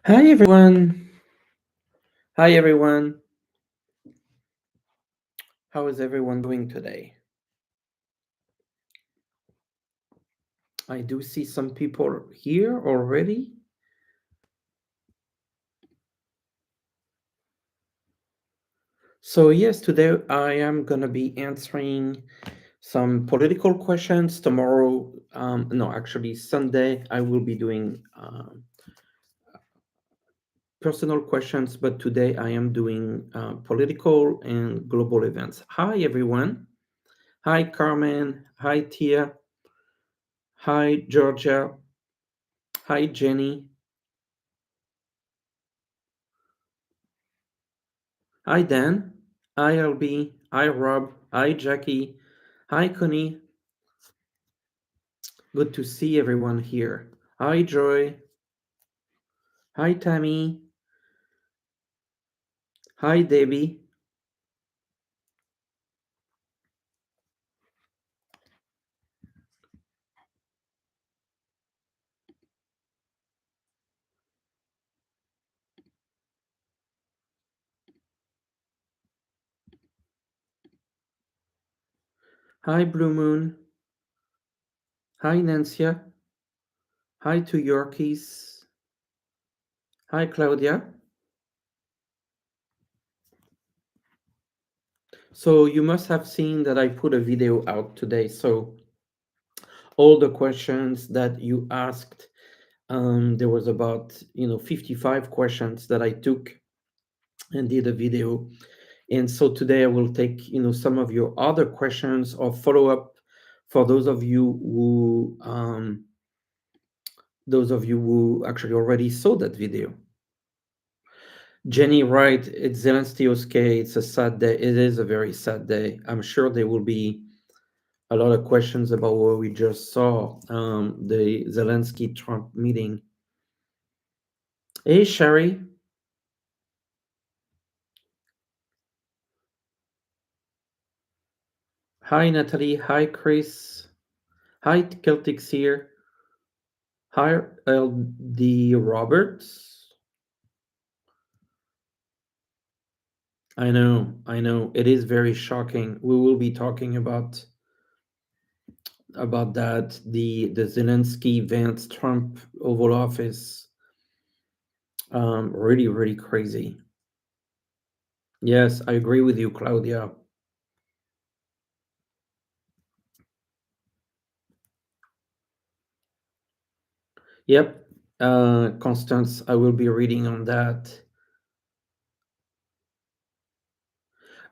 Hi everyone. Hi everyone. How is everyone doing today? I do see some people here already. So yes, today I am going to be answering some political questions. Tomorrow, no, actually Sunday, I will be doing personal questions, but today I am doing political and global events. Hi everyone. Hi Carmen. Hi Tia. Hi Georgia. Hi Jenny. Hi Dan. Hi LB. Hi Rob. Hi Jackie. Hi Connie. Good to see everyone here. Hi Joy. Hi Tammy. Hi Debbie. Hi Blue Moon. Hi Nancia. Hi to Yorkies. Hi Claudia. So you must have seen that I put a video out today. So all the questions that you asked, there was about 55 questions that I took and did a video. And so today I will take some of your other questions or follow up for those of you who actually already saw that video. Jenny, right? It's Zelenskyy. Okay, it's a sad day. It is a very sad day. I'm sure there will be a lot of questions about what we just saw, the Zelenskyy Trump meeting. Hey, Sherry. Hi, Natalie. Hi, Chris. Hi, Celtics here. Hi, LD Roberts. I know. It is very shocking. We will be talking about that. The Zelenskyy Vance Trump Oval Office. Really crazy. Yes, I agree with you, Claudia. Yep. Constance, I will be reading on that.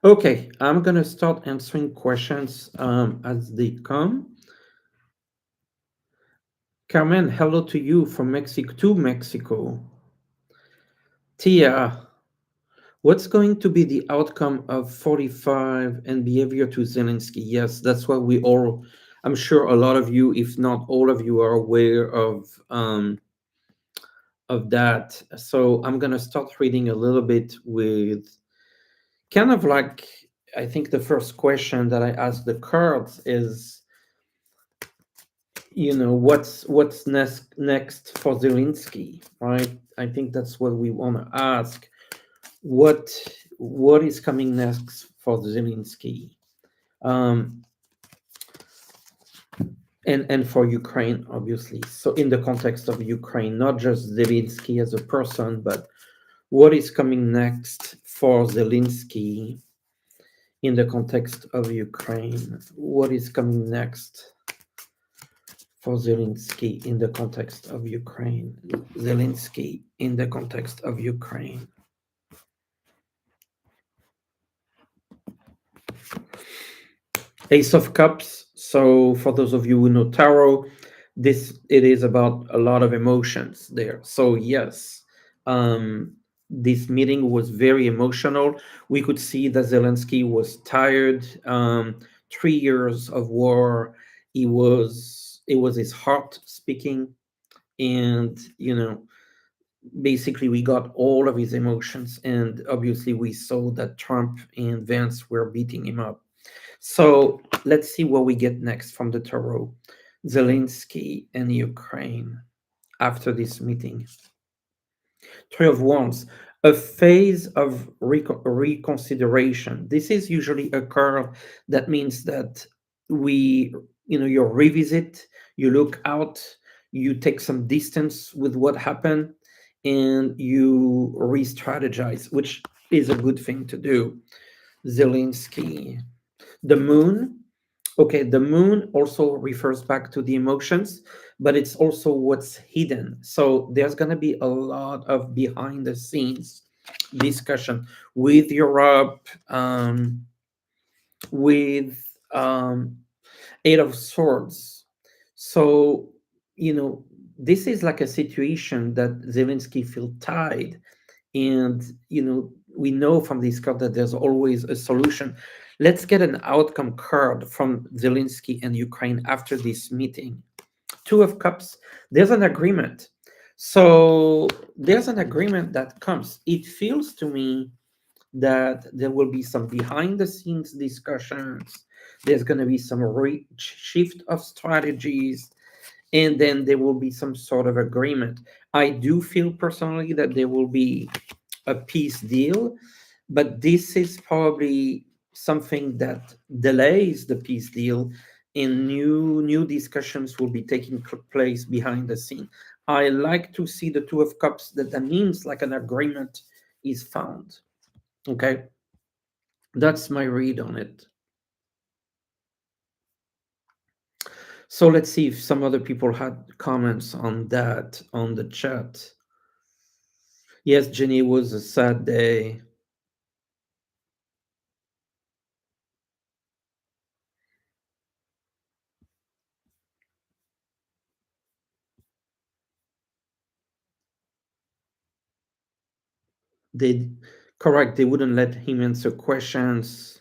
Okay, I'm gonna start answering questions as they come. Carmen, hello to you from Mexico. Tia, what's going to be the outcome of 45 and behavior to Zelensky? Yes, that's what we all, I'm sure a lot of you, if not all of you, are aware of that. So I'm gonna start reading a little bit with kind of like, I think the first question that I asked the cards is, what's next for Zelensky, right? I think that's what we want to ask. What is coming next for Zelensky, um, and for Ukraine, obviously. So in the context of Ukraine, not just Zelensky as a person, but what is coming next for Zelensky in the context of Ukraine? What is coming next for Zelensky in the context of Ukraine? Zelensky in the context of Ukraine. Ace of Cups. So for those of you who know tarot, it is about a lot of emotions there. So yes, this meeting was very emotional. We could see that Zelensky was tired. 3 years of war. It was his heart speaking, and basically we got all of his emotions, and obviously we saw that Trump and Vance were beating him up. So let's see what we get next from the tarot. Zelensky and Ukraine after this meeting. Three of Wands, a phase of reconsideration. This is usually a curve that means that we, you revisit, you look out, you take some distance with what happened, and you re strategize, which is a good thing to do. Zelensky. The moon. Okay, the moon also refers back to the emotions, but it's also what's hidden. So there's going to be a lot of behind the scenes discussion with Europe, with Eight of Swords. So, this is like a situation that Zelensky feel tied, and we know from this card that there's always a solution. Let's get an outcome card from Zelensky and Ukraine after this meeting. Two of Cups, there's an agreement. So there's an agreement that comes. It feels to me that there will be some behind the scenes discussions. There's going to be some shift of strategies, and then there will be some sort of agreement. I do feel personally that there will be a peace deal, but this is probably something that delays the peace deal, and new discussions will be taking place behind the scene. I like to see the Two of Cups, that means like an agreement is found. Okay, that's my read on it. So let's see if some other people had comments on that on the chat. Yes, Jenny, was a sad day. They correct, they wouldn't let him answer questions.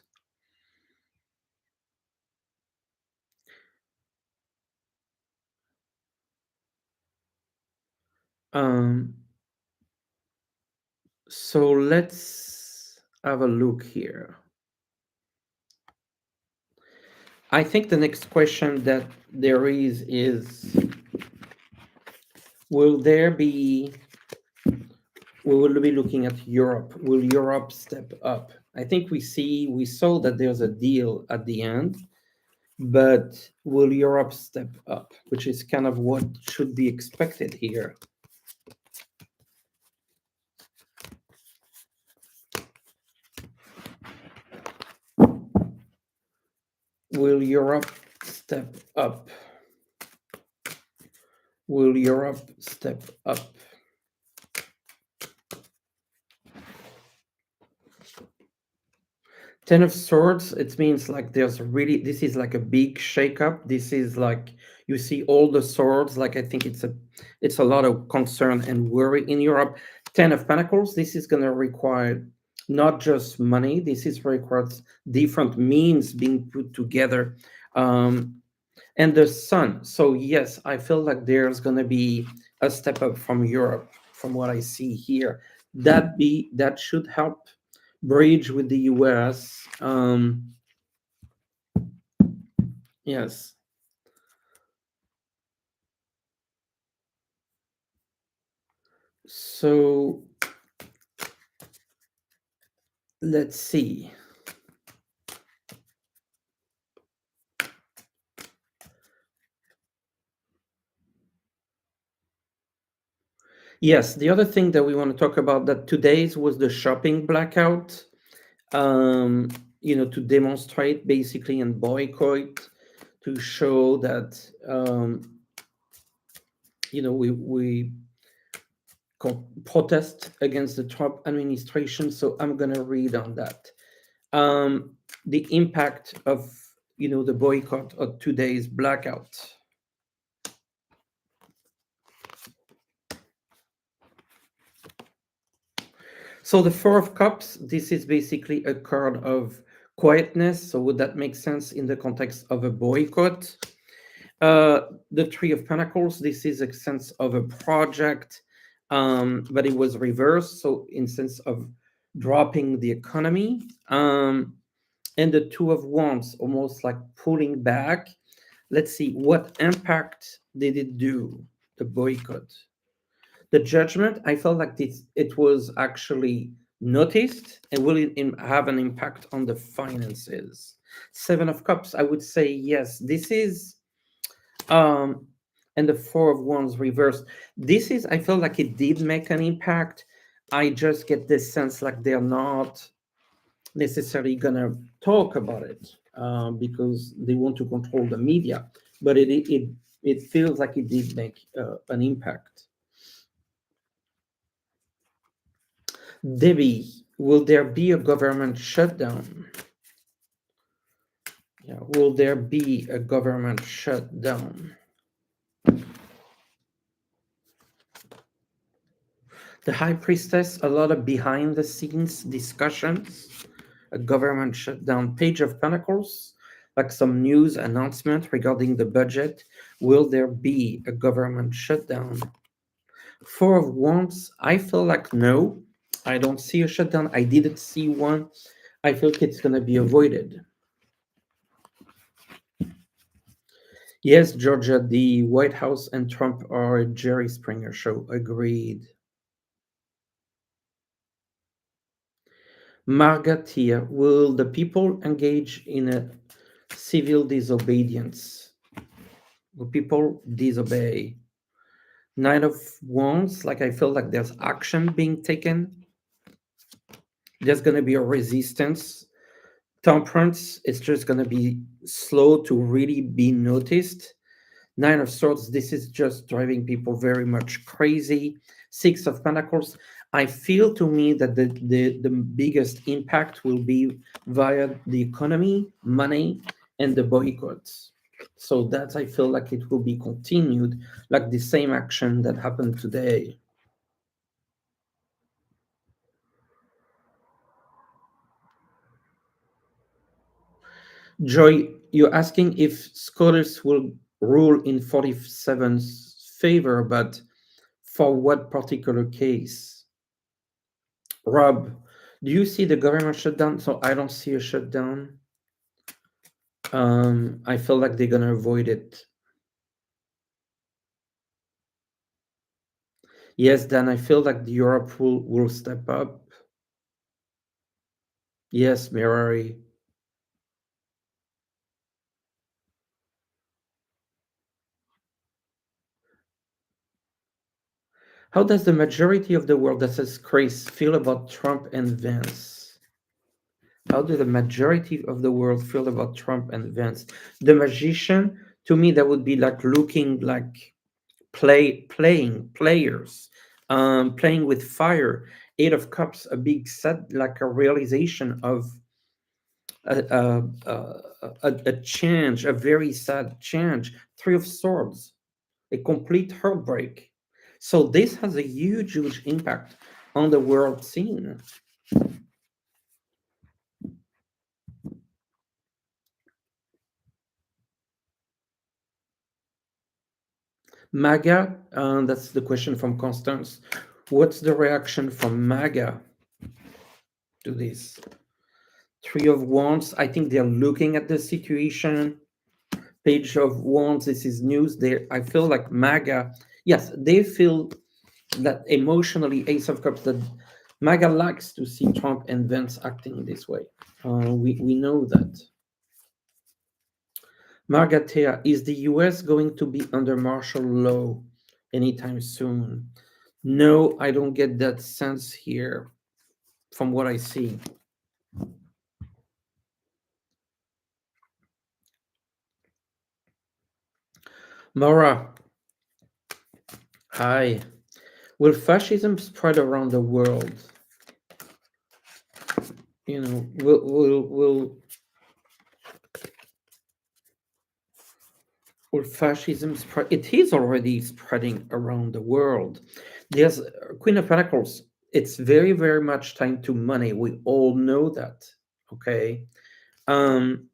Um, so let's have a look here. I think the next question that there is will there be we will be looking at Europe. Will Europe step up? I think we saw that there's a deal at the end, but will Europe step up, which is kind of what should be expected here. Will Europe step up? Will Europe step up? Ten of Swords, it means like there's really, this is like a big shakeup. This is like you see all the swords. Like I think it's a lot of concern and worry in Europe. Ten of Pentacles, this is gonna require not just money. This is requires different means being put together. And the Sun. So yes, I feel like there's gonna be a step up from Europe, from what I see here. That should help bridge with the US. Yes. So let's see. Yes, the other thing that we want to talk about, that today's was the shopping blackout. Um, to demonstrate basically and boycott, to show that we protest against the Trump administration. So I'm gonna read on that. The impact of the boycott of today's blackout. So the Four of Cups, this is basically a card of quietness. So would that make sense in the context of a boycott? The Three of Pentacles, this is a sense of a project, but it was reversed. So in sense of dropping the economy. And the Two of Wands, almost like pulling back. Let's see, what impact did it do, the boycott? The judgment, I felt like it was actually noticed and will it have an impact on the finances. Seven of Cups, I would say yes. This is um and the Four of Wands reversed. This is, I feel like it did make an impact. I just get this sense like they're not necessarily gonna talk about it because they want to control the media. But it feels like it did make an impact. Debbie, will there be a government shutdown? Yeah, will there be a government shutdown? The High Priestess, a lot of behind the scenes discussions, a government shutdown, Page of Pentacles, like some news announcement regarding the budget. Will there be a government shutdown? Four of Wands, I feel like no, I don't see a shutdown. I didn't see one. I feel like it's going to be avoided. Yes, Georgia, the White House and Trump are a Jerry Springer show. Agreed. Margatia, will the people engage in a civil disobedience? Will people disobey? Nine of Wands, like I feel like there's action being taken. There's going to be a resistance. Temperance, it's just going to be slow to really be noticed. Nine of Swords, this is just driving people very much crazy. Six of Pentacles, I feel to me that the biggest impact will be via the economy, money, and the boycotts. So that I feel like it will be continued, like the same action that happened today. Joy, you're asking if scholars will rule in 47's favor, but for what particular case? Rob, do you see the government shutdown? So I don't see a shutdown. I feel like they're gonna avoid it. Yes, then I feel like Europe will step up. Yes, Mirari. How does the majority of the world that says Chris feel about Trump and Vance? How do the majority of the world feel about Trump and Vance? The magician, to me, that would be like looking like players, playing with fire. Eight of Cups, a big set, like a realization of a change, a very sad change. Three of Swords, a complete heartbreak. So this has a huge impact on the world scene. MAGA, that's the question from Constance. What's the reaction from MAGA to this? Three of Wands, I think they're looking at the situation. Page of Wands, this is news. I feel like MAGA, yes, they feel that emotionally, Ace of Cups, that MAGA likes to see Trump and Vance acting this way. We know that. Margatea, is the US going to be under martial law anytime soon? No, I don't get that sense here from what I see. Mara, hi. Will fascism spread around the world? You know, will fascism spread? It is already spreading around the world. There's Queen of Pentacles. It's very much time to money. We all know that. Okay. Um,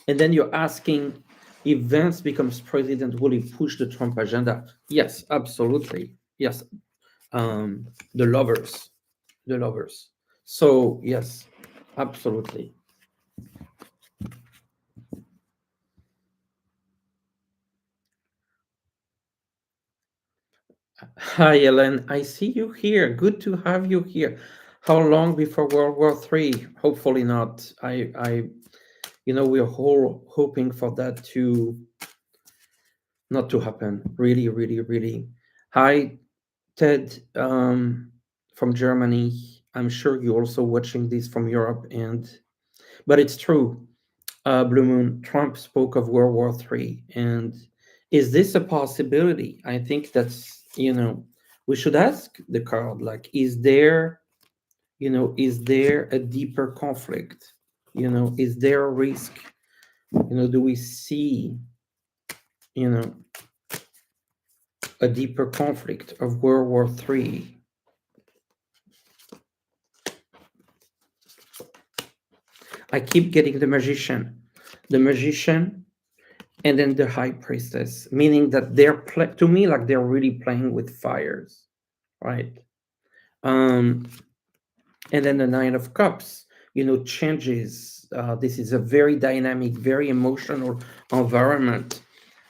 and then you're asking if Vance becomes president, will he push the Trump agenda? Yes, absolutely. Yes. The lovers, the lovers. So yes, absolutely. Hi, Ellen. I see you here. Good to have you here. How long before World War III? Hopefully not. We're all hoping for that to not to happen. Really, really, really. Hi, Ted, from Germany. I'm sure you're also watching this from Europe, but it's true. Blue Moon. Trump spoke of World War III, and is this a possibility? I think we should ask the crowd, like, is there a deeper conflict? Is there a risk? Do we see, you know, a deeper conflict of World War III? I keep getting the magician, and then the high priestess, meaning that to me, like, they're really playing with fires, right? Um, and then the Nine of Cups, changes. This is a very dynamic, very emotional environment.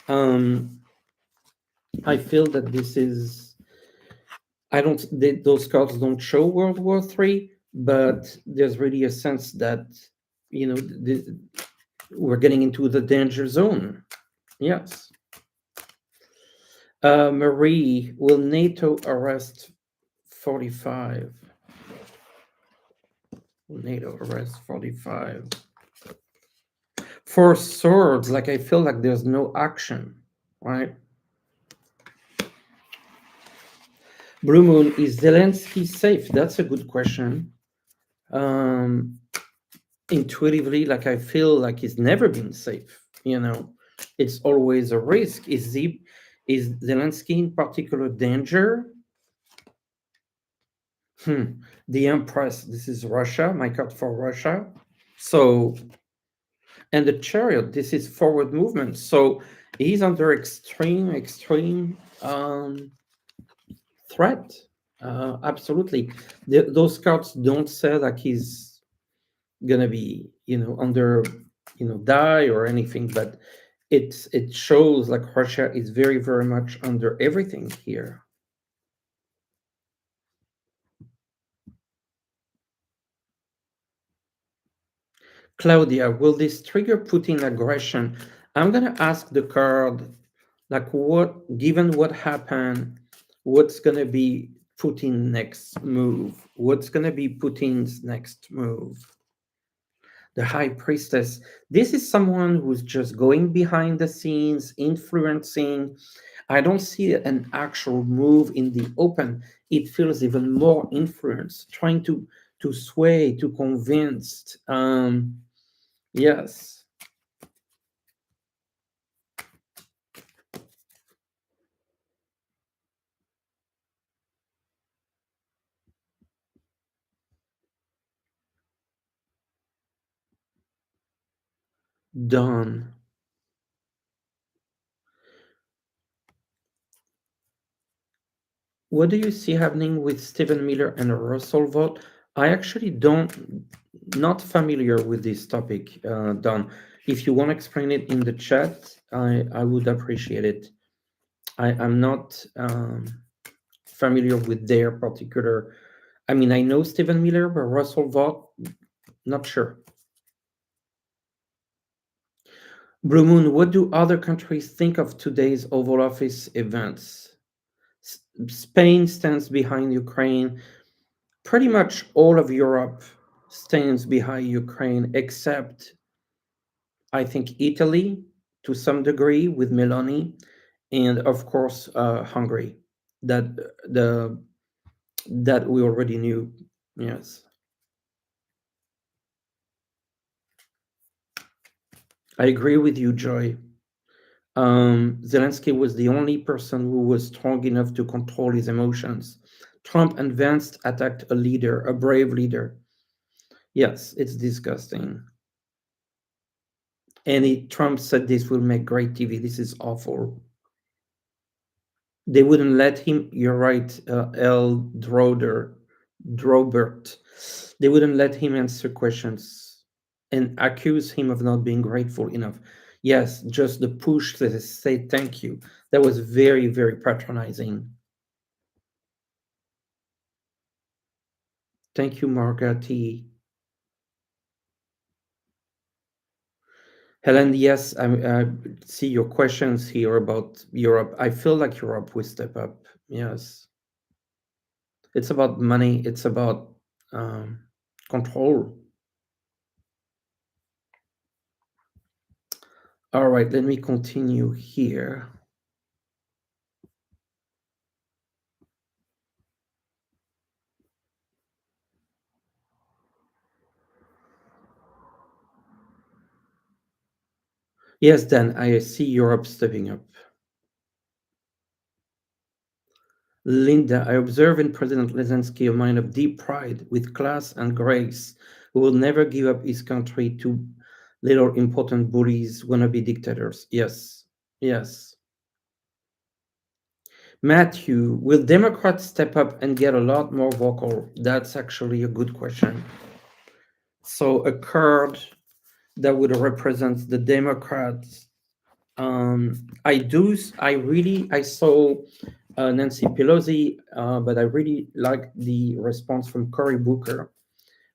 Um, I feel that this is. I don't. Those cards don't show World War III, but there's really a sense that we're getting into the danger zone. Yes. Marie, will NATO arrest 45? Will NATO arrest 45? For swords, like, I feel like there's no action, right? Blue Moon, is Zelensky safe? That's a good question. Um, Intuitively, like, I feel like he's never been safe. It's always a risk. Is Zelensky in particular danger? The Empress. This is Russia. My card for Russia. So, and the Chariot. This is forward movement. So he's under extreme threat. Absolutely. Those cards don't say like he's gonna be, under, die or anything, but it shows like Russia is very, very much under everything here. Claudia, will this trigger Putin aggression? I'm gonna ask the card, like, given what happened, what's gonna be Putin's next move? What's gonna be Putin's next move? The high priestess. This is someone who's just going behind the scenes, influencing. I don't see an actual move in the open. It feels even more influence, trying to sway, to convince. Yes, done. What do you see happening with Stephen Miller and Russell Vogt? I actually don't, not familiar with this topic, Don. If you want to explain it in the chat, I would appreciate it. I'm not familiar with their particular. I mean, I know Stephen Miller, but Russell Vogt, not sure. Blue Moon, what do other countries think of today's Oval Office events? Spain stands behind Ukraine. Pretty much all of Europe stands behind Ukraine, except I think Italy to some degree with Meloni, and of course Hungary. That the that we already knew. Yes, I agree with you, Joy. Zelensky was the only person who was strong enough to control his emotions. Trump advanced, attacked a leader, a brave leader. Yes, it's disgusting. And Trump said this will make great TV. This is awful. They wouldn't let him. You're right, L. Drobert. They wouldn't let him answer questions and accuse him of not being grateful enough. Yes, just the push to say thank you. That was very, very patronizing. Thank you, Margati. Helen, yes, I see your questions here about Europe. I feel like Europe will step up. Yes. It's about money, it's about um, control. All right, let me continue here. Yes, Dan, I see Europe stepping up. Linda, I observe in President Zelenskyy a mind of deep pride with class and grace, who will never give up his country to little important bullies, wannabe dictators. Yes, yes. Matthew, will Democrats step up and get a lot more vocal? That's actually a good question. So, a card that would represent the Democrats. I saw Nancy Pelosi, but I really liked the response from Cory Booker.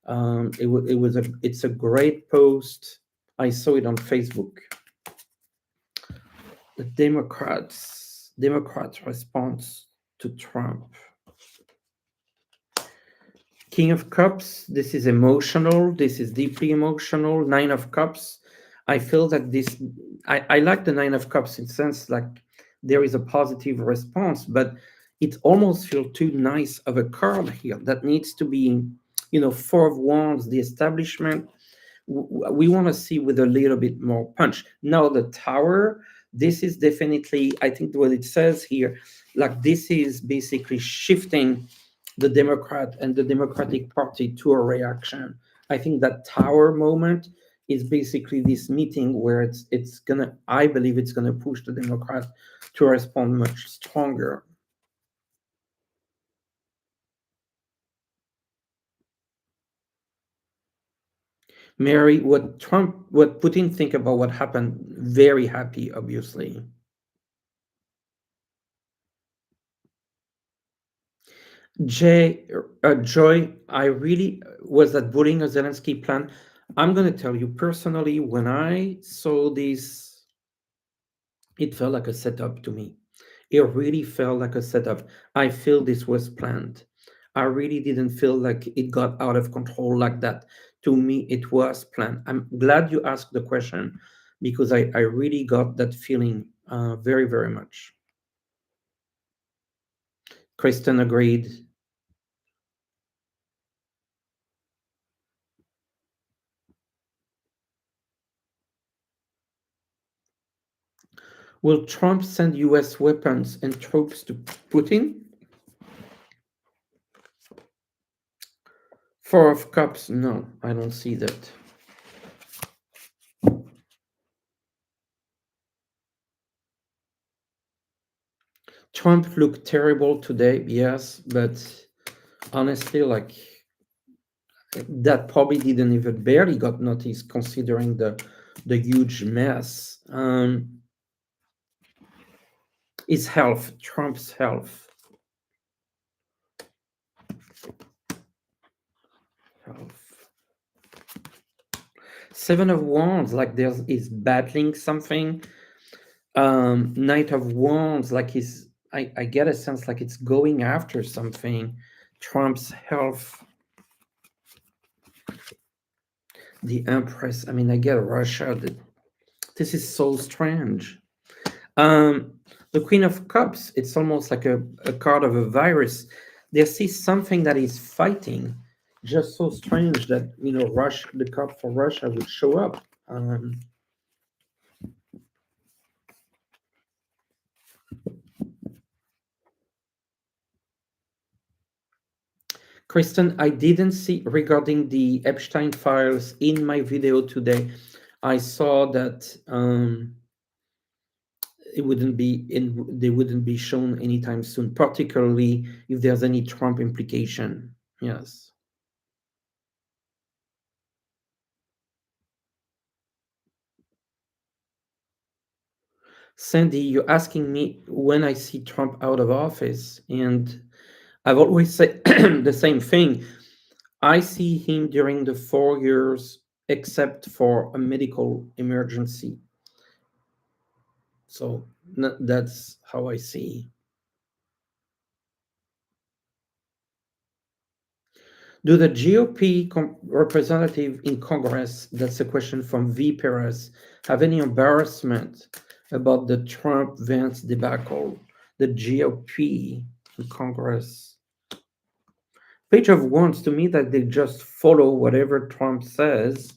It's a great post. I saw it on Facebook. The Democrats response to Trump. King of Cups, this is emotional. This is deeply emotional. Nine of Cups. I feel that I like the Nine of Cups in the sense like there is a positive response, but it almost feels too nice of a card here that needs to be, Four of Wands, the establishment. We want to see with a little bit more punch. Now, the Tower, this is definitely, I think what it says here, like this is basically shifting the Democrat and the Democratic Party to a reaction. I think that Tower moment is basically this meeting where it's gonna. I believe it's gonna push the Democrat to respond much stronger. Mary, what Putin think about what happened? Very happy, obviously. Joy, I really was that bullying a Zelensky plan. I'm gonna tell you personally, when I saw this, it felt like a setup to me. It really felt like a setup. I feel this was planned. I really didn't feel like it got out of control like that. To me, it was planned. I'm glad you asked the question because I really got that feeling very, very much. Kristen agreed. Will Trump send US weapons and troops to Putin? Four of Cups, no, I don't see that. Trump looked terrible today, yes, but honestly, like that probably didn't even barely got noticed considering the huge mess. His health, Trump's health. Health. Seven of Wands, like there's is battling something. Knight of Wands, like I get a sense like it's going after something. Trump's health. The Empress. I mean, I get Russia. This is so strange. Um, the Queen of Cups, it's almost like a card of a virus. They see something that is fighting. Just so strange that Russia, the cup for Russia would show up. Kristen, I didn't see regarding the Epstein files in my video today. I saw that it wouldn't be in they wouldn't be shown anytime soon, particularly if there's any Trump implication. Yes. Sandy, you're asking me when I see Trump out of office, and I've always said the same thing. I see him during the 4 years, except for a medical emergency. So that's how I see. Do the GOP representative in Congress, that's a question from V. Perez, have any embarrassment about the Trump Vance debacle? The GOP in Congress. Page of Wands, to me, that they just follow whatever Trump says.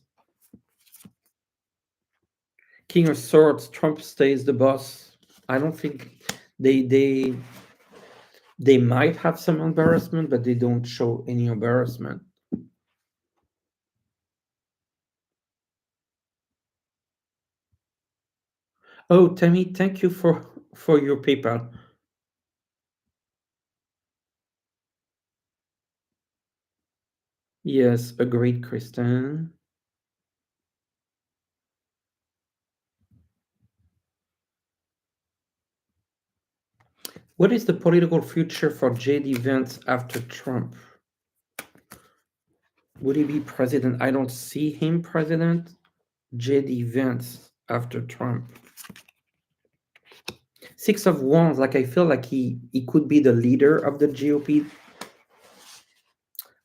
King of Swords, Trump stays the boss. I don't think they they they might have some embarrassment, but they don't show any embarrassment. Oh, Tammy, thank you for your PayPal. Yes, agreed, Kristen. What is the political future for JD Vance after Trump? Would he be president? I don't see him president. JD Vance after Trump. Six of Wands, like I feel like he could be the leader of the GOP,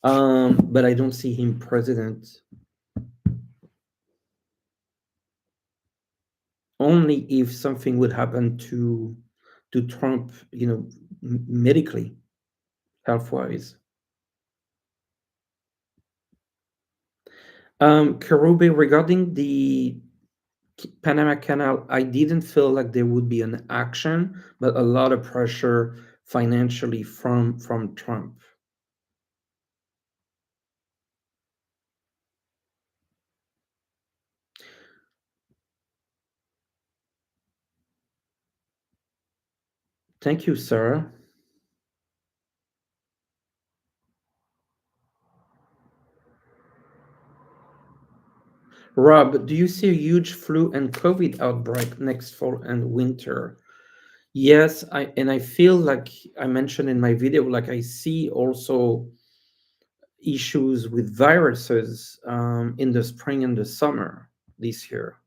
but I don't see him president. Only if something would happen to Trump, medically, health wise. Karube, regarding the Panama Canal, I didn't feel like there would be an action, but a lot of pressure financially from Trump. Thank you, Sarah. Rob, do you see a huge flu and COVID outbreak next fall and winter? Yes, I feel like I mentioned in my video, like I see also issues with viruses in the spring and the summer this year.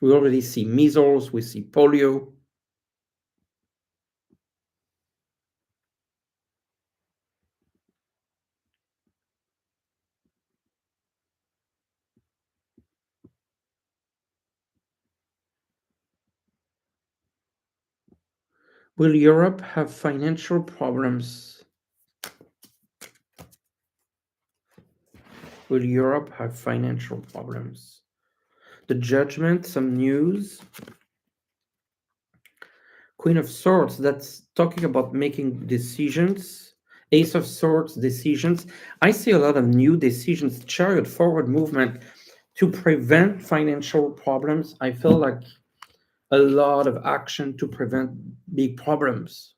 We already see measles, we see polio. Will Europe have financial problems? Will Europe have financial problems? The Judgment, some news. Queen of Swords, that's talking about making decisions. Ace of Swords, decisions. I see a lot of new decisions. Chariot, forward movement to prevent financial problems. I feel like a lot of action to prevent big problems.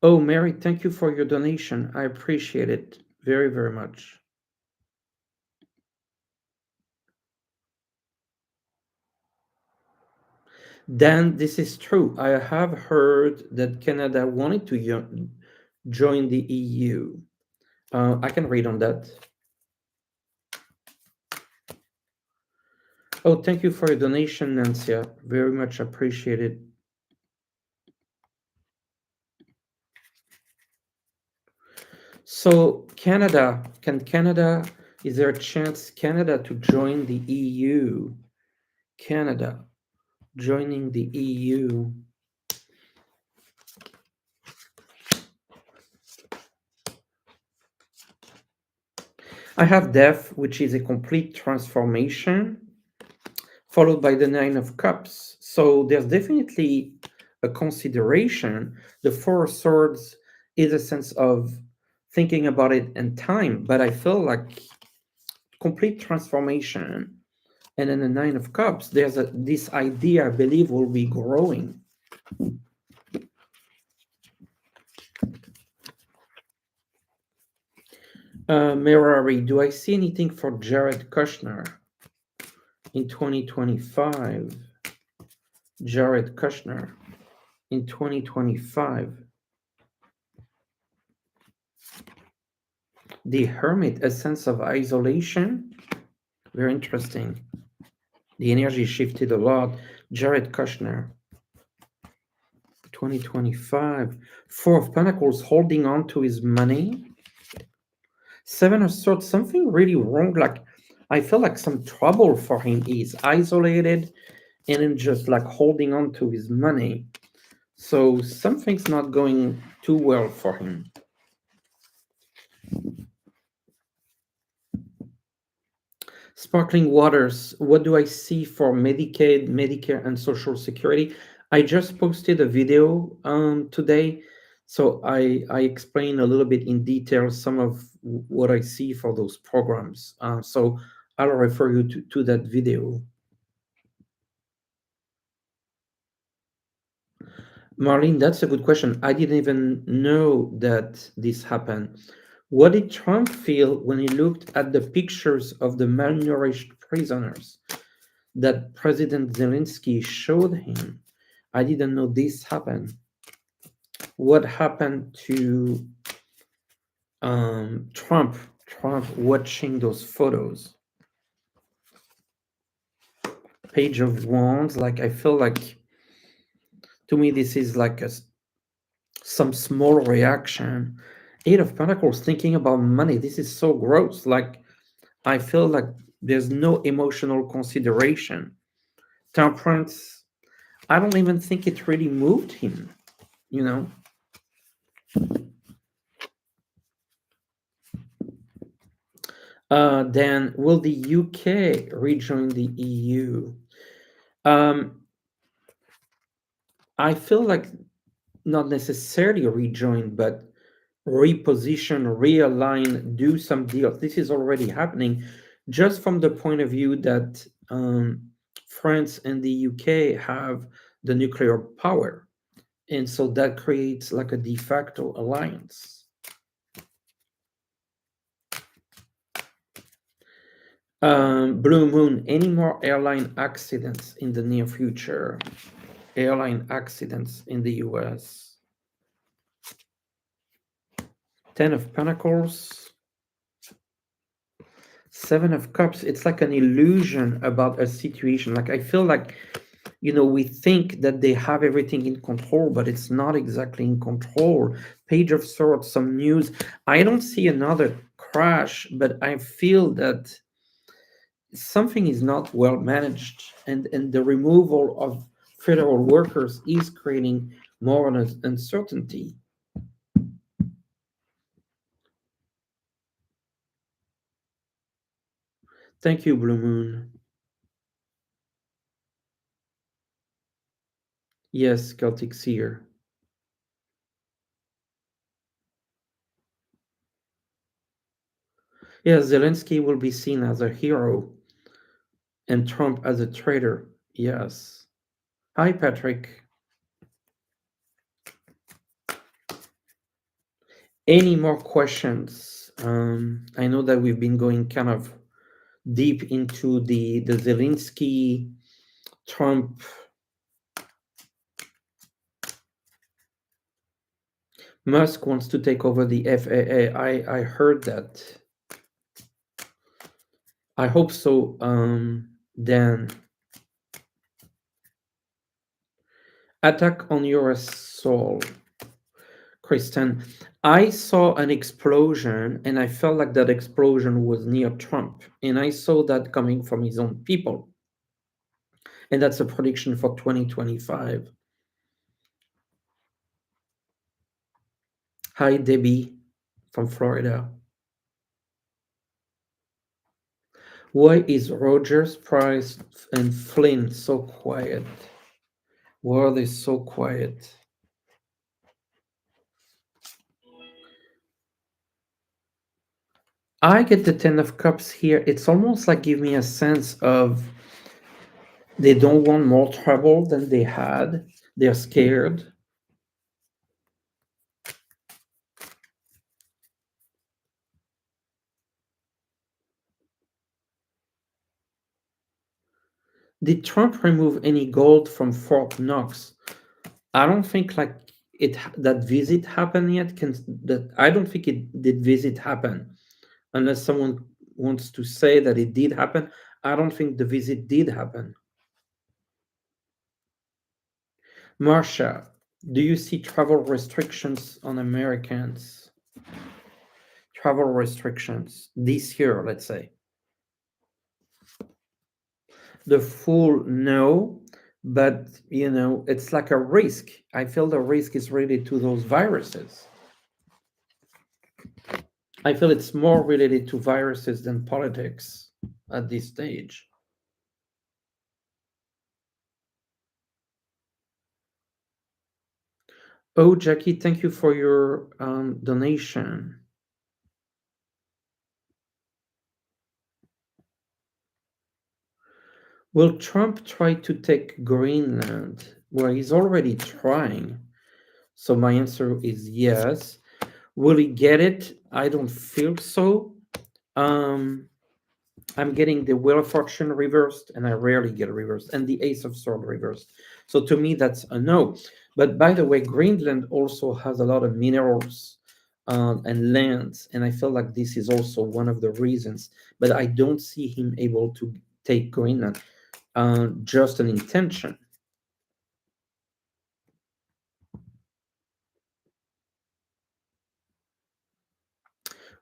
Oh, Mary, thank you for your donation. I appreciate it very, very much. Dan, this is true. I have heard that Canada wanted to join the EU. I can read on that. Oh, thank you for your donation, Nancy. Very much appreciated. So, is there a chance Canada to join the EU? Canada joining the EU. I have Death, which is a complete transformation, followed by the Nine of Cups. So there's definitely a consideration. The Four of Swords is a sense of thinking about it and time, but I feel like complete transformation. And then the Nine of Cups, there's this idea I believe will be growing. Mirari, do I see anything for Jared Kushner in 2025? Jared Kushner in 2025. The Hermit, a sense of isolation. Very interesting. The energy shifted a lot. Jared Kushner, 2025. Four of Pentacles, holding on to his money. Seven of Swords, something really wrong. Like, I feel like some trouble for him. He's isolated and then just like holding on to his money. So something's not going too well for him. Sparkling Waters, what do I see for Medicaid, Medicare, and Social Security? I just posted a video today, so I explain a little bit in detail some of what I see for those programs. So I'll refer you to that video. Marlene, that's a good question. I didn't even know that this happened. What did Trump feel when he looked at the pictures of the malnourished prisoners that President Zelensky showed him? I didn't know this happened. What happened to Trump? Trump watching those photos. Page of Wands. Like I feel like to me this is like some small reaction. Eight of Pentacles, thinking about money. This is so gross. Like I feel like there's no emotional consideration. Temperance. I don't even think it really moved him. You know. Then will the UK rejoin the EU? Um, I feel like not necessarily rejoin, but reposition, realign, do some deals. This is already happening, just from the point of view that France and the UK have the nuclear power, and so that creates like a de facto alliance. Blue Moon, any more airline accidents in the near future? Airline accidents in the US. Ten of Pentacles. Seven of Cups. It's like an illusion about a situation. Like I feel like, we think that they have everything in control, but it's not exactly in control. Page of Swords, some news. I don't see another crash, but I feel that something is not well managed, and the removal of federal workers is creating more uncertainty. Thank you, Blue Moon. Yes, Celtic Seer. Yes, Zelensky will be seen as a hero and Trump as a traitor. Yes. Hi, Patrick. Any more questions? I know that we've been going kind of deep into the Zelensky Trump. Musk wants to take over the FAA. I heard that. I hope so. Dan, attack on your soul. Kristen, I saw an explosion and I felt like that explosion was near Trump. And I saw that coming from his own people. And that's a prediction for 2025. Hi, Debbie from Florida. Why is Rogers, Price, and Flynn so quiet? Why are they so quiet? I get the Ten of Cups here. It's almost like give me a sense of they don't want more trouble than they had. They're scared. Did Trump remove any gold from Fort Knox? I don't think like that visit happened yet. That I don't think it did visit happen unless someone wants to say that it did happen. I don't think the visit did happen. Marsha, do you see travel restrictions on Americans? Travel restrictions this year, let's say. The full no, but it's like a risk. I feel the risk is related to those viruses. I feel it's more related to viruses than politics at this stage. Oh, Jackie, thank you for your donation. Will Trump try to take Greenland? Well, he's already trying. So my answer is yes. Will he get it? I don't feel so. Um, I'm getting the Wheel of Fortune reversed, and I rarely get reversed, and the Ace of Sword reversed. So to me, that's a no. But by the way, Greenland also has a lot of minerals and lands, and I feel like this is also one of the reasons. But I don't see him able to take Greenland. Just an intention.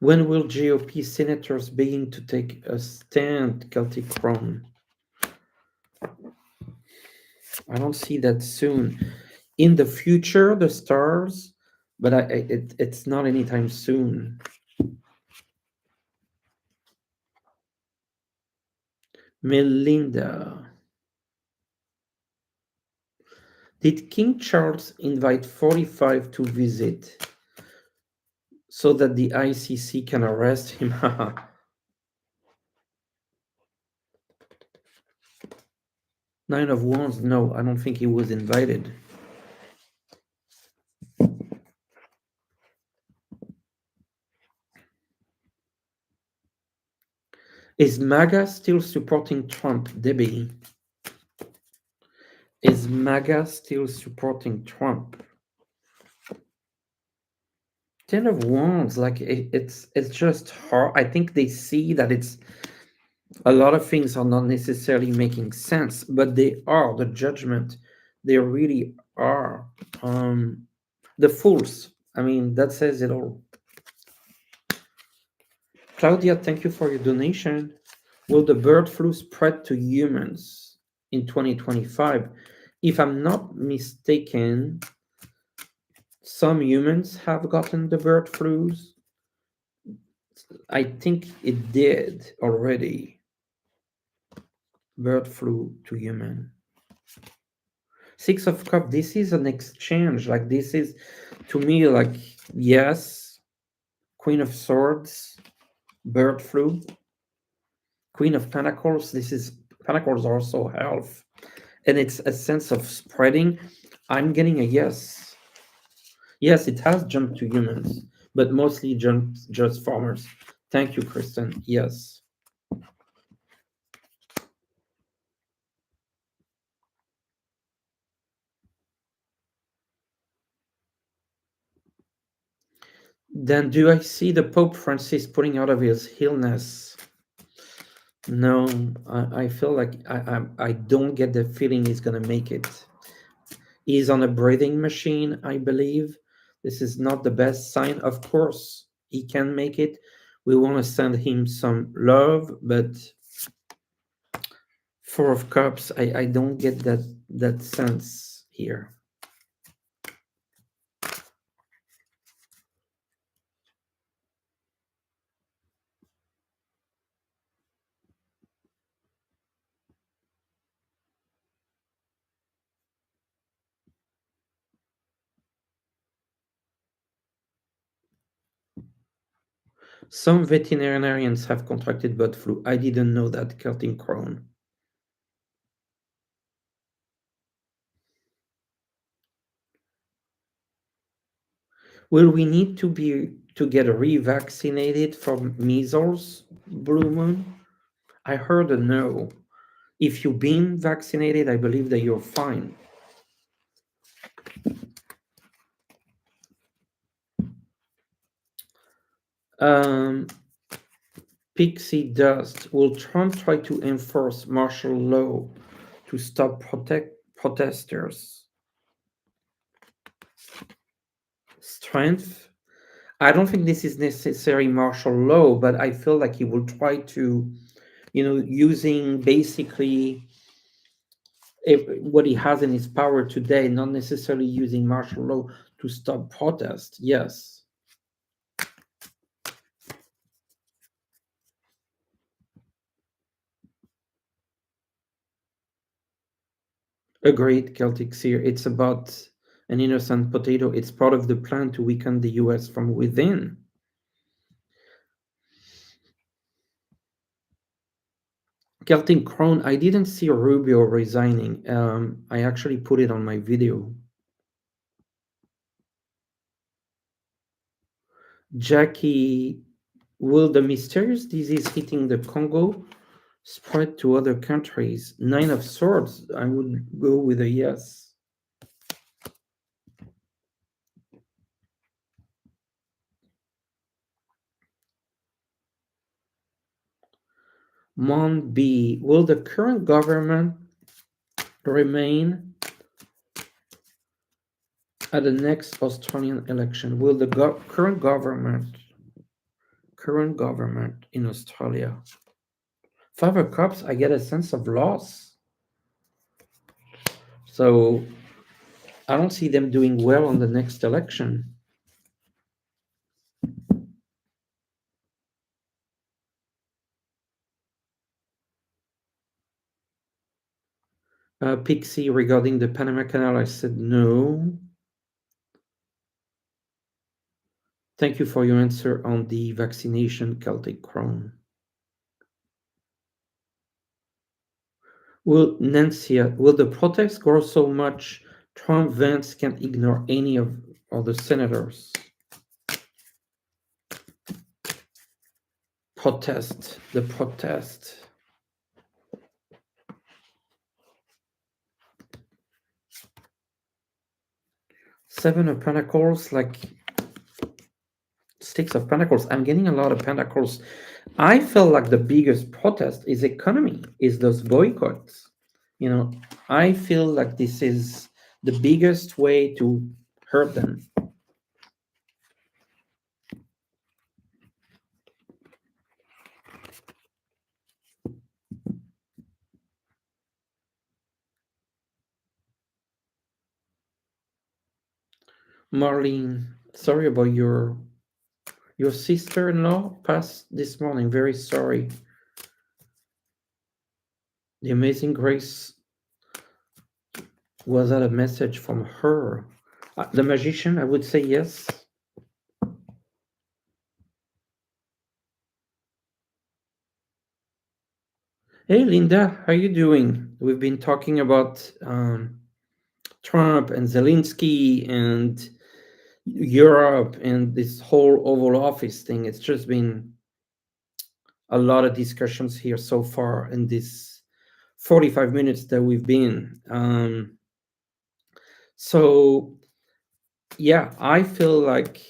When will GOP senators begin to take a stand, Celtic Crown? I don't see that soon. In the future, the stars, but it's not anytime soon. Melinda, did King Charles invite 45 to visit so that the ICC can arrest him? Nine of Wands, no, I don't think he was invited. Is MAGA still supporting Trump, Debbie? Is MAGA still supporting Trump? Ten of Wands, like it's just hard. I think they see that it's a lot of things are not necessarily making sense, but they are the judgment. They really are. The fools. I mean, that says it all. Claudia, thank you for your donation. Will the bird flu spread to humans in 2025? If I'm not mistaken, some humans have gotten the bird flus. I think it did already. Bird flu to human. Six of Cups, this is an exchange. Like, this is, to me, like, yes, Queen of Swords, bird flu. Queen of Pentacles, this is, Pentacles also health. And it's a sense of spreading. I'm getting a yes. Yes, it has jumped to humans, but mostly jumped just farmers. Thank you, Kristen. Yes. Then do I see the Pope Francis putting out of his illness? No, I feel like I don't get the feeling he's gonna make it. He's on a breathing machine, I believe. This is not the best sign. Of course, he can make it. We want to send him some love, but Four of Cups, I don't get that sense here. Some veterinarians have contracted bird flu. I didn't know that, Celtic Crown. Will we need to get revaccinated for measles, Blue Moon? I heard a no. If you've been vaccinated, I believe that you're fine. Um, Pixie Dust. Will Trump try to enforce martial law to stop protesters? Strength. I don't think this is necessary martial law, but I feel like he will try to, using basically what he has in his power today, not necessarily using martial law to stop protest. Yes, agreed, Celtic Seer. It's about an innocent potato. It's part of the plan to weaken the US from within. Celtic Crown, I didn't see Rubio resigning. I actually put it on my video. Jackie, will the mysterious disease hitting the Congo spread to other countries? Nine of Swords, I would go with a yes. Mon B, will the current government remain at the next Australian election? Will the current government in Australia? Five of Cups, I get a sense of loss. So I don't see them doing well on the next election. Pixie, regarding the Panama Canal, I said no. Thank you for your answer on the vaccination, Celtic Crown. Will the protests grow so much Trump Vance can't ignore any of the senators? The protest. Seven of Pentacles, like Six of Pentacles. I'm getting a lot of Pentacles. I feel like the biggest protest is economy, is those boycotts. I feel like this is the biggest way to hurt them. Marlene, sorry about your sister-in-law passed this morning. Very sorry. The Amazing Grace, was that a message from her? The Magician, I would say yes. Hey, Linda, how you doing? We've been talking about Trump and Zelenskyy and Europe and this whole Oval Office thing. It's just been a lot of discussions here so far in this 45 minutes that we've been. So, yeah, I feel like,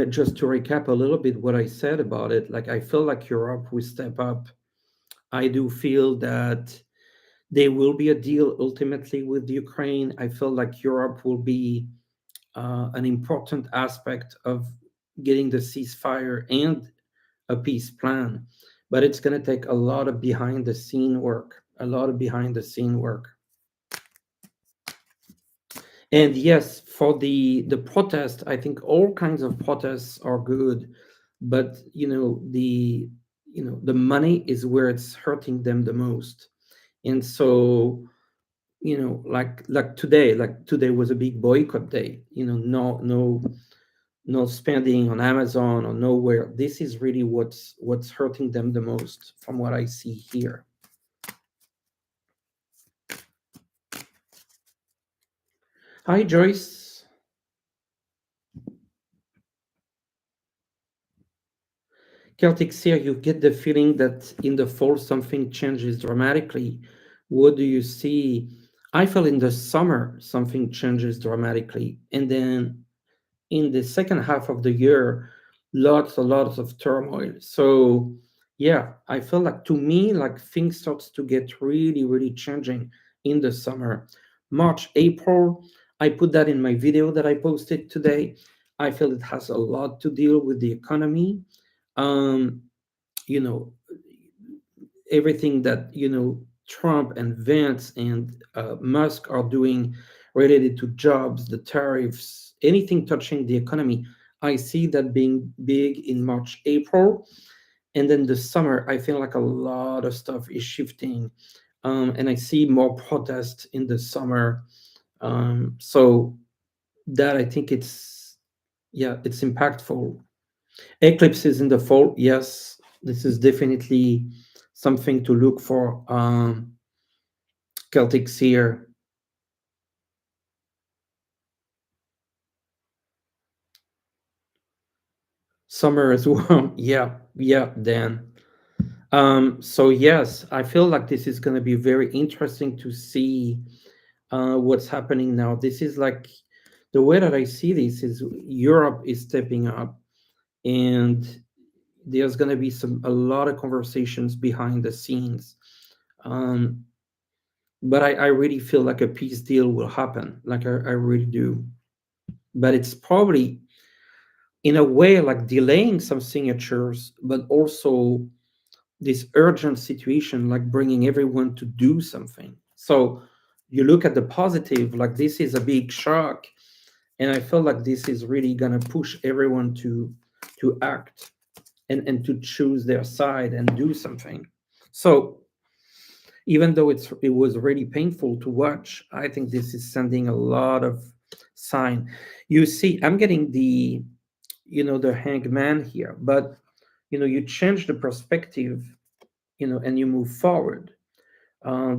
just to recap a little bit what I said about it, like I feel like Europe will step up. I do feel that there will be a deal ultimately with Ukraine. I feel like Europe will be an important aspect of getting the ceasefire and a peace plan, but it's going to take a lot of behind the scene work, a lot of behind the scene work. And yes, for the protest, I think all kinds of protests are good, but the money is where it's hurting them the most. And so, like today was a big boycott day. No spending on Amazon or nowhere. This is really what's hurting them the most from what I see here. Hi, Joyce. Celtic Seer, you get the feeling that in the fall something changes dramatically. What do you see? I feel in the summer something changes dramatically, and then in the second half of the year, lots of turmoil. So yeah, I feel like, to me, like things starts to get really changing in the summer. March, April, I put that in my video that I posted today. I feel it has a lot to deal with the economy. Um, you know, everything that Trump and Vance and Musk are doing related to jobs, the tariffs, anything touching the economy. I see that being big in March, April, and then the summer. I feel like a lot of stuff is shifting, and I see more protests in the summer. So that, I think, it's impactful. Eclipses in the fall, yes, this is definitely something to look for. Celtic Seer, summer as well. Yeah, Dan. So yes, I feel like this is going to be very interesting to see what's happening now. This is like, the way that I see this is Europe is stepping up, and there's going to be a lot of conversations behind the scenes. Um, but I really feel like a peace deal will happen. Like I really do. But it's probably, in a way, like delaying some signatures, but also this urgent situation, like bringing everyone to do something. So you look at the positive, like this is a big shock, and I feel like this is really gonna push everyone to act and to choose their side and do something. So even though it was really painful to watch, I think this is sending a lot of sign. You see, I'm getting the hanged man here, but you change the perspective, and you move forward.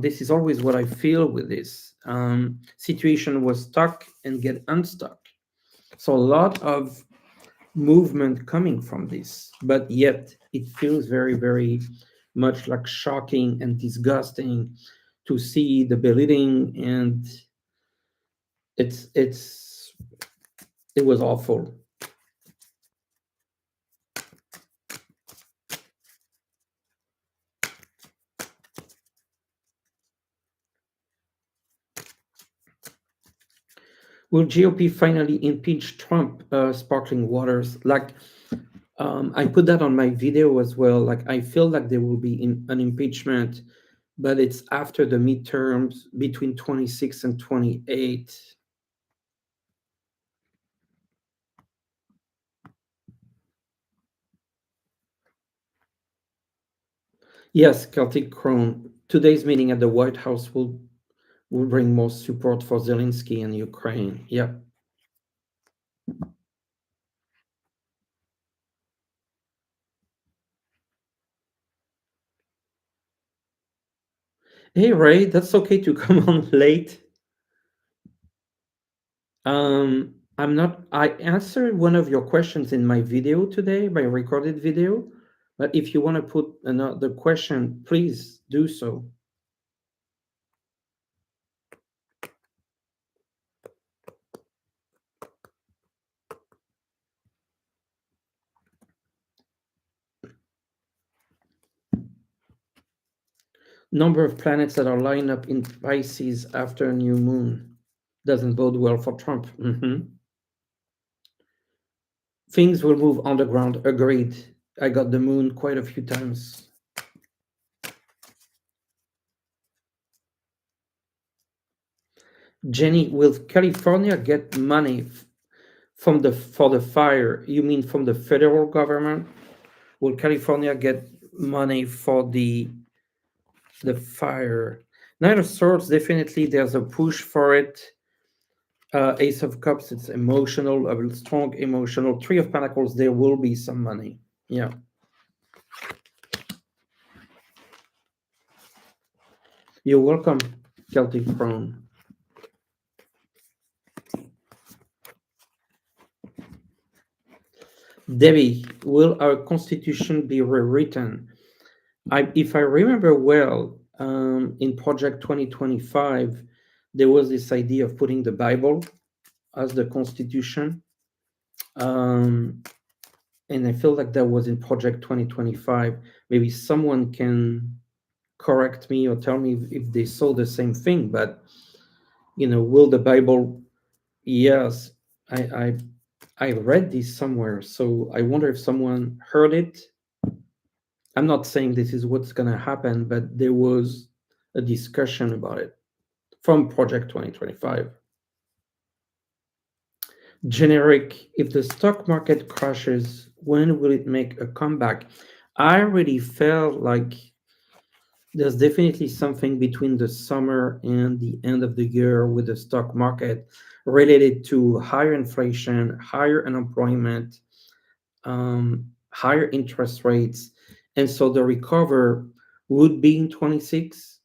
This is always what I feel with this situation: was stuck and get unstuck. So a lot of movement coming from this, but yet it feels very much like shocking and disgusting to see the belittling, and it's it was awful. Will GOP finally impeach Trump? Sparkling waters. Like, I put that on my video as well. Like, I feel like there will be an impeachment, but it's after the midterms between 26 and 28. Yes, Celtic Crown. Today's meeting at the White House will bring more support for Zelenskyy and Ukraine. Yeah. Hey Ray, that's okay to come on late. I'm not. I answered one of your questions in my video today, my recorded video. But if you want to put another question, please do so. Number of planets that are lined up in Pisces after a new moon doesn't bode well for Trump. Things will move underground. Agreed. I got the moon quite a few times. Jenny, will California get money from the for the fire? You mean from the federal government? Will California get money for the fire? Knight of Swords, definitely there's a push for it. Ace of Cups, it's emotional, a strong emotional. Three of Pentacles, there will be some money. Yeah. You're welcome, Celtic Crown. Debbie, will our constitution be rewritten? If I remember well, in Project 2025, there was this idea of putting the Bible as the constitution. Um, and I feel like that was in Project 2025. Maybe someone can correct me or tell me if they saw the same thing. But will the Bible? Yes, I I, I read this somewhere, so I wonder if someone heard it. I'm not saying this is what's going to happen, but there was a discussion about it from Project 2025. Generic, if the stock market crashes, when will it make a comeback? I really felt like there's definitely something between the summer and the end of the year with the stock market related to higher inflation, higher unemployment, higher interest rates. And so the recover would be in 26,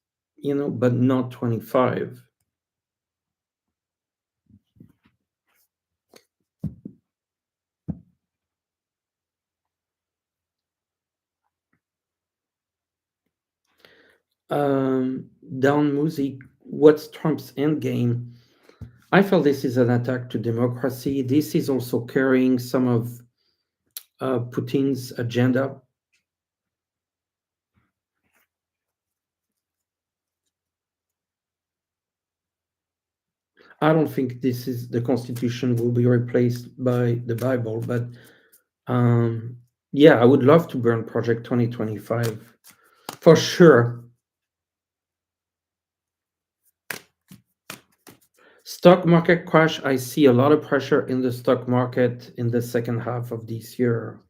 but not 25. Down music, what's Trump's endgame? I feel this is an attack to democracy. This is also carrying some of Putin's agenda. I don't think this is the Constitution will be replaced by the Bible, but um, yeah, I would love to burn Project 2025 for sure. Stock market crash. I see a lot of pressure in the stock market in the second half of this year.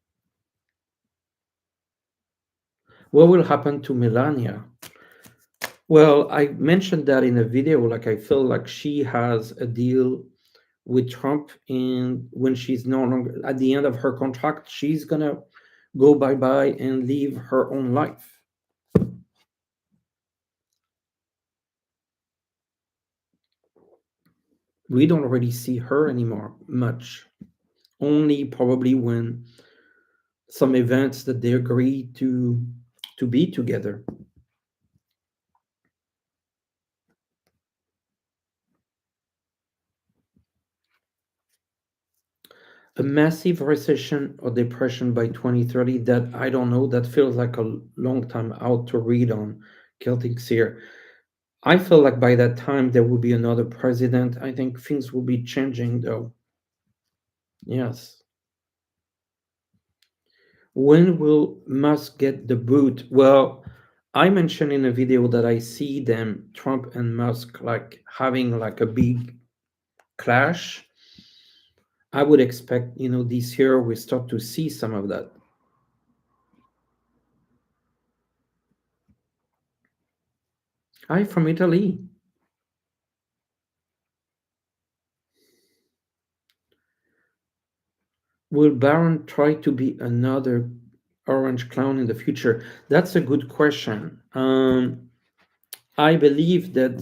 What will happen to Melania? Well, I mentioned that in a video. Like, I feel like she has a deal with Trump, and when she's no longer at the end of her contract, she's gonna go bye bye and live her own life. We don't really see her anymore much. Only probably when some events that they agree to be together. A massive recession or depression by 2030, that I don't know, that feels like a long time out to read on Celtics here. I feel like by that time there will be another president. I think things will be changing though. Yes. When will Musk get the boot? Well, I mentioned in a video that I see them, Trump and Musk, like having like a big clash. I would expect, this year we start to see some of that. I from Italy. Will Baron try to be another orange clown in the future? That's a good question. I believe that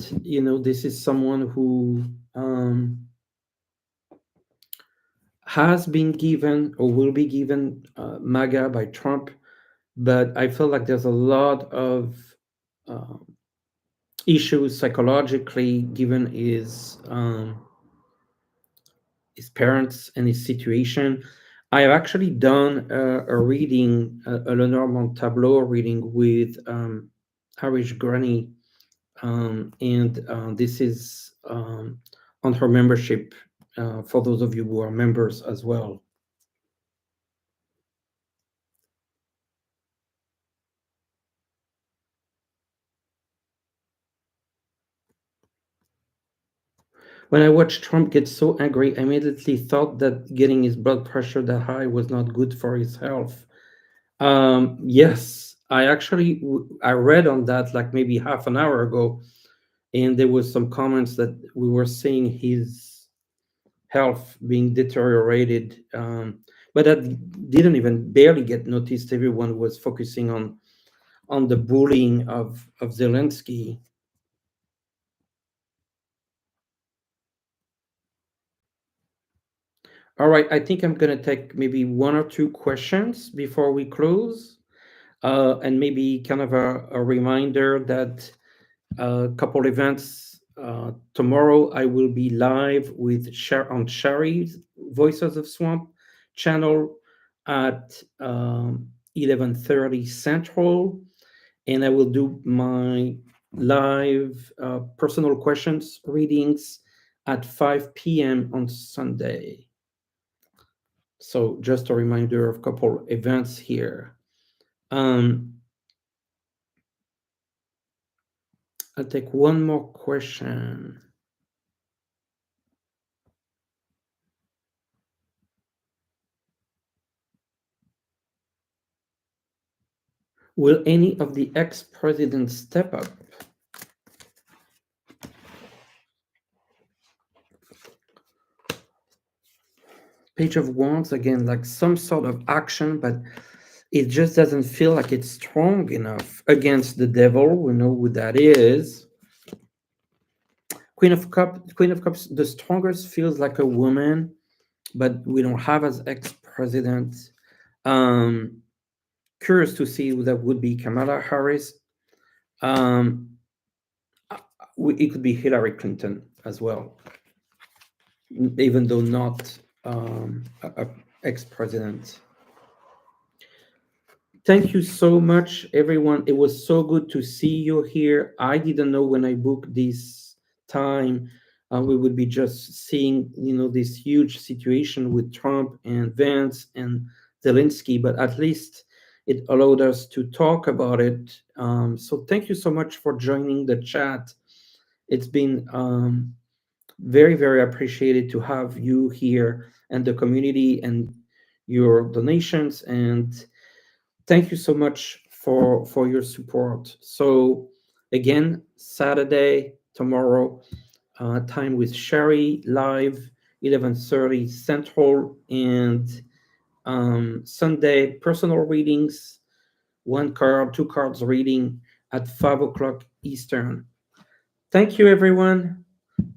this is someone who has been given or will be given MAGA by Trump, but I feel like there's a lot of uh, issues psychologically given his parents and his situation. I have actually done a reading, a Lenormand tableau reading with Harish Granny, and this is on her membership for those of you who are members as well. When I watched Trump get so angry, I immediately thought that getting his blood pressure that high was not good for his health. Yes, I actually I read on that like maybe half an hour ago, and there was some comments that we were seeing his health being deteriorated, but that didn't even barely get noticed. Everyone was focusing on the bullying of Zelensky. All right, I think I'm gonna take maybe one or two questions before we close, and maybe kind of a reminder that a couple events. Tomorrow I will be live with on Sherry's Voices of Swamp channel at 11:30 Central, and I will do my live personal questions readings at 5 p.m. on Sunday. So just a reminder of couple events here. Um, I'll take one more question. Will any of the ex-presidents step up? Page of Wands, again, like some sort of action, but it just doesn't feel like it's strong enough against the devil. We know who that is. Queen of Cups, the strongest feels like a woman, but we don't have as ex-president. Um, Curious to see who that would be. Kamala Harris. Um, it could be Hillary Clinton as well, even though not a ex-president. Thank you so much, everyone. It was so good to see you here. I didn't know when I booked this time, we would be just seeing, this huge situation with Trump and Vance and Zelensky, but at least it allowed us to talk about it. So thank you so much for joining the chat. It's been very, very appreciated to have you here and the community and your donations, and thank you so much for your support. So again, Saturday tomorrow, time with Sherry live 11:30 Central, and Sunday personal readings, one card, two cards reading at 5 o'clock Eastern. Thank you, everyone.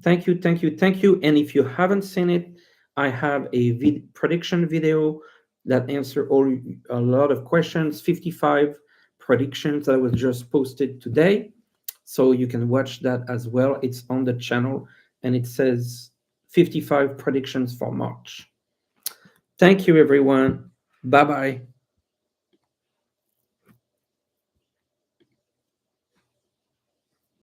Thank you, thank you, thank you. And if you haven't seen it, I have a prediction video that answer a lot of questions, 55 predictions that was just posted today. So you can watch that as well. It's on the channel and it says 55 predictions for March. Thank you, everyone. Bye bye.